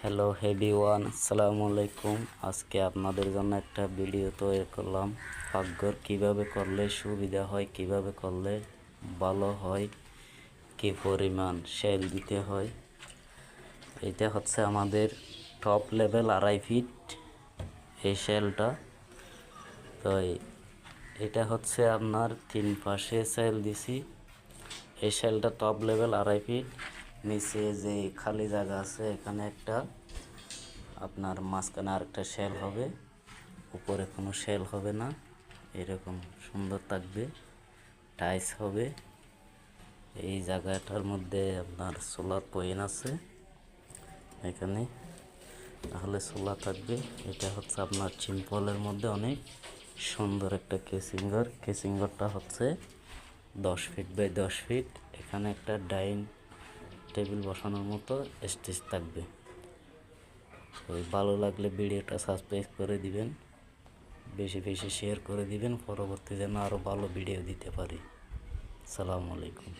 Hello everyone, আসসালামু আলাইকুম। আজকে আপনাদের জন্য একটা ভিডিও তৈরি করলাম। পাকঘর কিভাবে করলে সুবিধা হয়, কিভাবে করলে ভালো হয়, কি পরিমাণ সেল দিতে হয়। এটা হচ্ছে আমাদের টপ লেভেল 2.5 ফিট এই সেলটা। তো এটা হচ্ছে আপনার 3 পাশে সেল দিছি। এই সেলটা টপ লেভেল 2.5 ফিট। নিচে যে খালি জায়গা আছে এখানে একটা, আপনার মাঝখানে আরেকটা শেল হবে, উপরে কোনো শেল হবে না, এরকম সুন্দর থাকবে, টাইস হবে। এই জায়গাটার মধ্যে আপনার সোলার পয়েন্ট আছে এখানে, তাহলে সোলার থাকবে। এটা হচ্ছে আপনার সিম্পলের মধ্যে অনেক সুন্দর একটা কেসিংঘরটা হচ্ছে 10 ফিট বাই 10 ফিট। এখানে একটা ডাইনিং টেবিল বসানোর মতো স্টেজ থাকবে। ওই ভালো লাগলে ভিডিওটা সাবস্ক্রাইব করে দিবেন, বেশি বেশি শেয়ার করে দিবেন, পরবর্তী যেন আরও ভালো ভিডিও দিতে পারি। আসসালামু আলাইকুম।